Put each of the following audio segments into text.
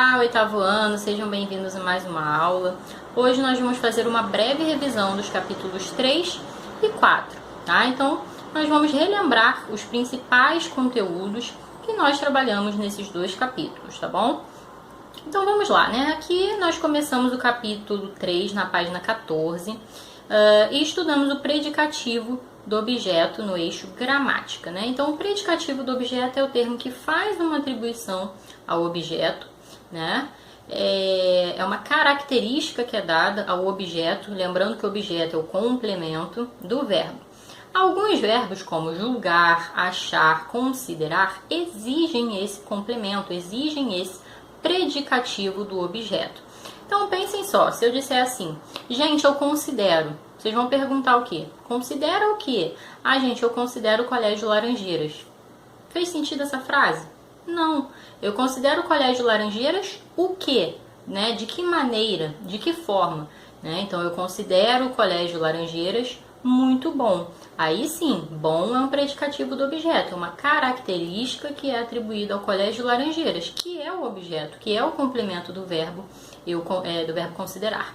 Olá, oitavo ano, sejam bem-vindos a mais uma aula. Hoje nós vamos fazer uma breve revisão dos capítulos 3 e 4, tá? Então, nós vamos relembrar os principais conteúdos que nós trabalhamos nesses dois capítulos, tá bom? Então, vamos lá, né? Aqui nós começamos o capítulo 3 na página 14 e estudamos o predicativo do objeto no eixo gramática, né? Então, o predicativo do objeto é o termo que faz uma atribuição ao objeto, né? É uma característica que é dada ao objeto, lembrando que o objeto é o complemento do verbo. Alguns verbos, como julgar, achar, considerar, exigem esse complemento, exigem esse predicativo do objeto. Então, pensem só, se eu disser assim, gente, eu considero, vocês vão perguntar o quê? Considera o quê? Ah, gente, eu considero o Colégio Laranjeiras. Fez sentido essa frase? Não. Eu considero o Colégio Laranjeiras o quê? Né? De que maneira? De que forma? Né? Então, eu considero o Colégio Laranjeiras muito bom. Aí sim, bom é um predicativo do objeto, é uma característica que é atribuída ao Colégio Laranjeiras, que é o objeto, que é o complemento do verbo, do verbo considerar.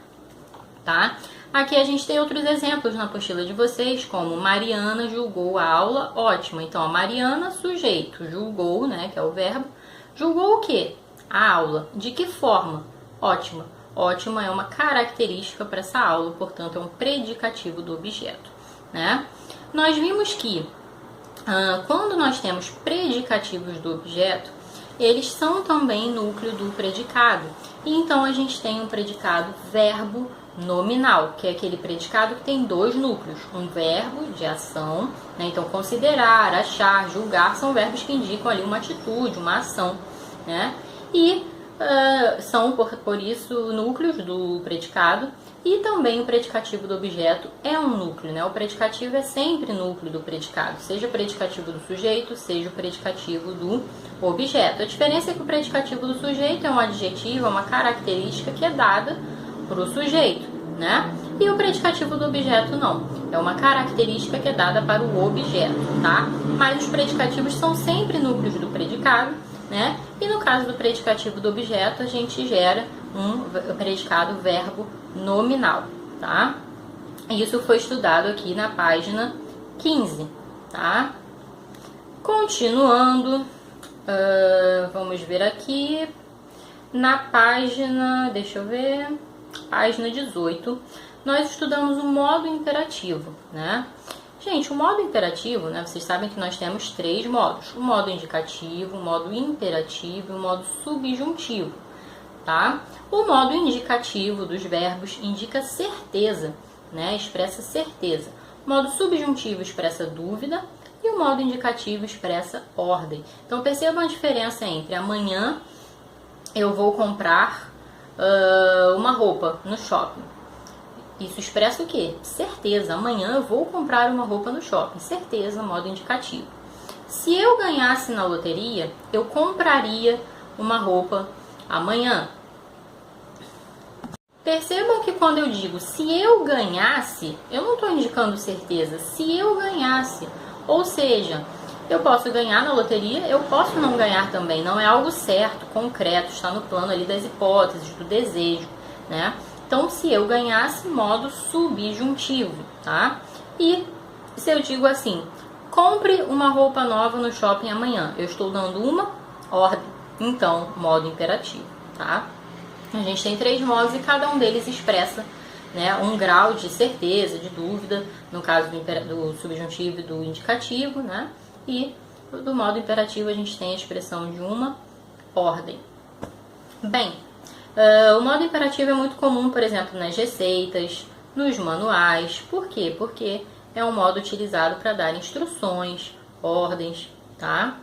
Tá? Aqui a gente tem outros exemplos na apostila de vocês, como Mariana julgou a aula ótima. Então, a Mariana, sujeito, julgou, né, que é o verbo. Julgou o quê? A aula. De que forma? Ótima. Ótima é uma característica para essa aula, portanto, é um predicativo do objeto, né? Nós vimos que quando nós temos predicativos do objeto, eles são também núcleo do predicado. E então, a gente tem um predicado verbo nominal, que é aquele predicado que tem dois núcleos, um verbo de ação, né? Então, considerar, achar, julgar são verbos que indicam ali uma atitude, uma ação, né? E são, por isso, núcleos do predicado, e também o predicativo do objeto é um núcleo, né? O predicativo é sempre núcleo do predicado, seja o predicativo do sujeito, seja o predicativo do objeto. A diferença é que o predicativo do sujeito é um adjetivo, é uma característica que é dada para o sujeito, né? E o predicativo do objeto não, é uma característica que é dada para o objeto, tá? Mas os predicativos são sempre núcleos do predicado, né? E no caso do predicativo do objeto, a gente gera um predicado verbo nominal, tá? Isso foi estudado aqui na página 15, tá? Continuando, vamos ver aqui na página, deixa eu ver, página 18, nós estudamos o modo imperativo, né? Gente, o modo imperativo, né, vocês sabem que nós temos três modos. O modo indicativo, o modo imperativo e o modo subjuntivo, tá? O modo indicativo dos verbos indica certeza, né, expressa certeza. O modo subjuntivo expressa dúvida e o modo indicativo expressa ordem. Então, percebam a diferença entre amanhã eu vou comprar uma roupa no shopping. Isso expressa o quê? Certeza. Amanhã eu vou comprar uma roupa no shopping. Certeza, modo indicativo. Se eu ganhasse na loteria, eu compraria uma roupa amanhã. Percebam que quando eu digo se eu ganhasse, eu não estou indicando certeza. Se eu ganhasse, ou seja, eu posso ganhar na loteria, eu posso não ganhar também. Não é algo certo, concreto, está no plano ali das hipóteses, do desejo, né? Então, se eu ganhasse, modo subjuntivo, tá? E se eu digo assim, compre uma roupa nova no shopping amanhã, eu estou dando uma ordem, então, modo imperativo, tá? A gente tem três modos e cada um deles expressa, né, um grau de certeza, de dúvida, no caso do subjuntivo e do indicativo, né? E do modo imperativo a gente tem a expressão de uma ordem. Bem, o modo imperativo é muito comum, por exemplo, nas receitas, nos manuais. Por quê? Porque é um modo utilizado para dar instruções, ordens, tá?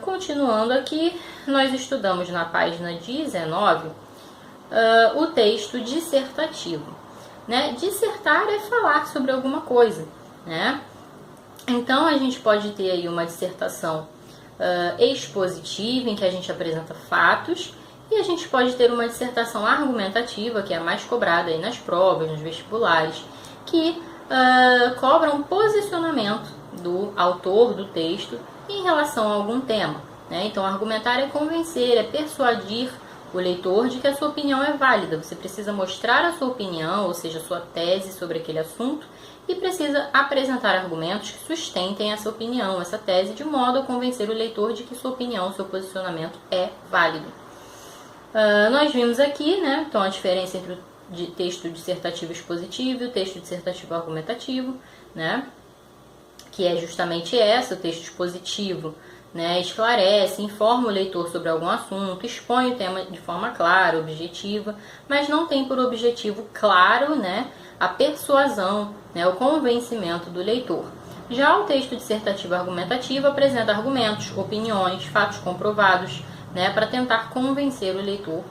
Continuando aqui, nós estudamos na página 19 o texto dissertativo, né? Dissertar é falar sobre alguma coisa, né? Então, a gente pode ter aí uma dissertação expositiva, em que a gente apresenta fatos, e a gente pode ter uma dissertação argumentativa, que é a mais cobrada aí nas provas, nos vestibulares, que cobra um posicionamento do autor do texto em relação a algum tema, né? Então, argumentar é convencer, é persuadir o leitor de que a sua opinião é válida. Você precisa mostrar a sua opinião, ou seja, a sua tese sobre aquele assunto, e precisa apresentar argumentos que sustentem essa opinião, essa tese, de modo a convencer o leitor de que sua opinião, seu posicionamento é válido. Nós vimos aqui, né, então, a diferença entre o texto dissertativo expositivo e o texto dissertativo argumentativo, né, que é justamente essa. O texto expositivo, né, esclarece, informa o leitor sobre algum assunto, expõe o tema de forma clara, objetiva, mas não tem por objetivo claro, né, a persuasão, né, o convencimento do leitor. Já o texto dissertativo argumentativo apresenta argumentos, opiniões, fatos comprovados, né, para tentar convencer o leitor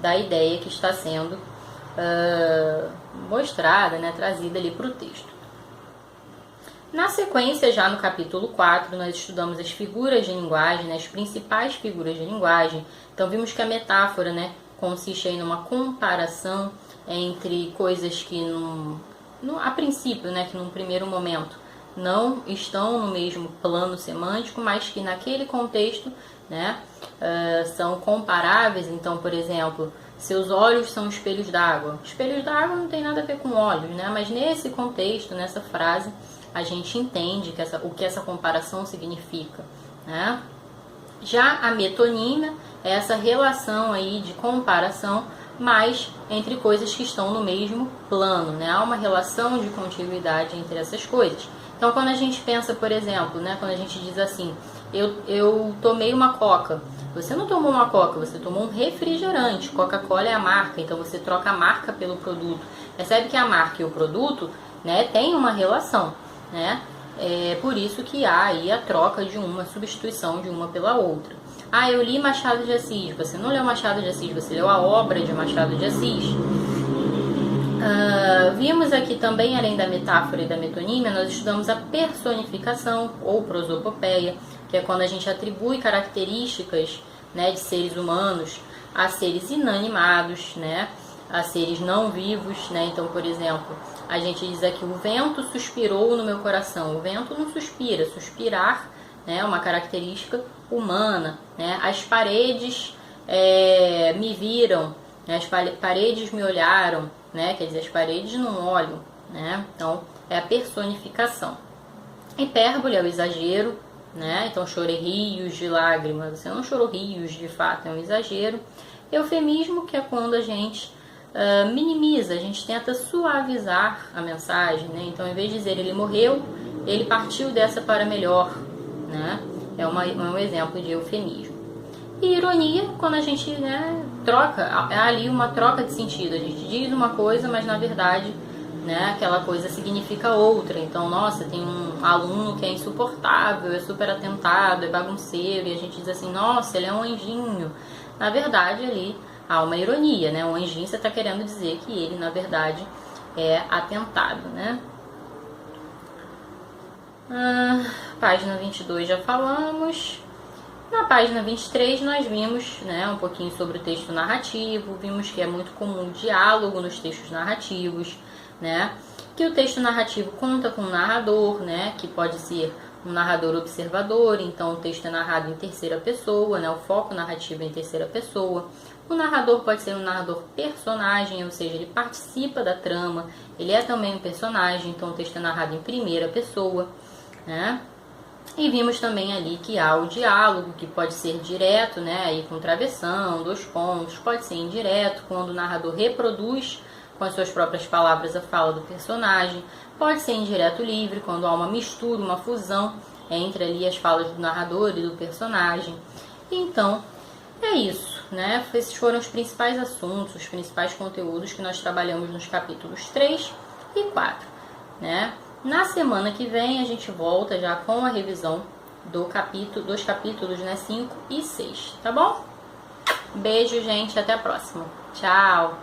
da ideia que está sendo mostrada, né, trazida ali para o texto. Na sequência, já no capítulo 4, nós estudamos as figuras de linguagem, né, as principais figuras de linguagem. Então, vimos que a metáfora, né, consiste aí numa comparação entre coisas que, a princípio, né, que num primeiro momento não estão no mesmo plano semântico, mas que naquele contexto, né, são comparáveis. Então, por exemplo, seus olhos são espelhos d'água. Espelhos d'água não tem nada a ver com olhos, né, mas nesse contexto, nessa frase, a gente entende que o que essa comparação significa, né? Já a metonímia é essa relação aí de comparação, mas entre coisas que estão no mesmo plano, né? Há uma relação de contiguidade entre essas coisas. Então, quando a gente pensa, por exemplo, né, quando a gente diz assim, eu tomei uma coca. Você não tomou uma coca, você tomou um refrigerante. Coca-Cola é a marca, então você troca a marca pelo produto. Percebe que a marca e o produto, né, tem uma relação, né? É por isso que há aí a troca de uma, substituição de uma pela outra. Eu li Machado de Assis. Você não leu Machado de Assis, você leu a obra de Machado de Assis. Vimos aqui também, além da metáfora e da metonímia, nós estudamos a personificação ou prosopopeia, que é quando a gente atribui características, né, de seres humanos a seres inanimados, né, a seres não vivos, né? Então, por exemplo, a gente diz aqui, o vento suspirou no meu coração. O vento não suspira, suspirar, né, é uma característica humana, né? As paredes me viram, né? As paredes me olharam, né? Quer dizer, as paredes não olham, né? Então, é a personificação. Hipérbole é o exagero, né? Então, chorei rios de lágrimas. Você não chorou rios, de fato, é um exagero. Eufemismo, que é quando a gente minimiza, a gente tenta suavizar a mensagem, né? Então, em vez de dizer ele morreu, ele partiu dessa para melhor, né? É um exemplo de eufemismo. E ironia, quando a gente, né, troca, é ali uma troca de sentido. A gente diz uma coisa, mas na verdade, né, aquela coisa significa outra. Então, nossa, tem um aluno que é insuportável, é super atentado, é bagunceiro, e a gente diz assim, nossa, ele é um anjinho. Na verdade, ali há uma ironia, né? O anjinho, você está querendo dizer que ele, na verdade, é atentado, né? Página 22 já falamos. Na página 23 nós vimos, né, um pouquinho sobre o texto narrativo. Vimos que é muito comum o diálogo nos textos narrativos, né? Que o texto narrativo conta com um narrador, né? Que pode ser um narrador observador. Então o texto é narrado em terceira pessoa, né? O foco narrativo é em terceira pessoa. O narrador pode ser um narrador personagem, ou seja, ele participa da trama, ele é também um personagem, então o texto é narrado em primeira pessoa, né? E vimos também ali que há o diálogo, que pode ser direto, né, aí com travessão, 2 pontos, pode ser indireto, quando o narrador reproduz com as suas próprias palavras a fala do personagem, pode ser indireto livre, quando há uma mistura, uma fusão entre ali as falas do narrador e do personagem. Então, é isso, né? Esses foram os principais assuntos, os principais conteúdos que nós trabalhamos nos capítulos 3 e 4, né? Na semana que vem a gente volta já com a revisão dos capítulos, né, 5 e 6, tá bom? Beijo, gente, até a próxima. Tchau!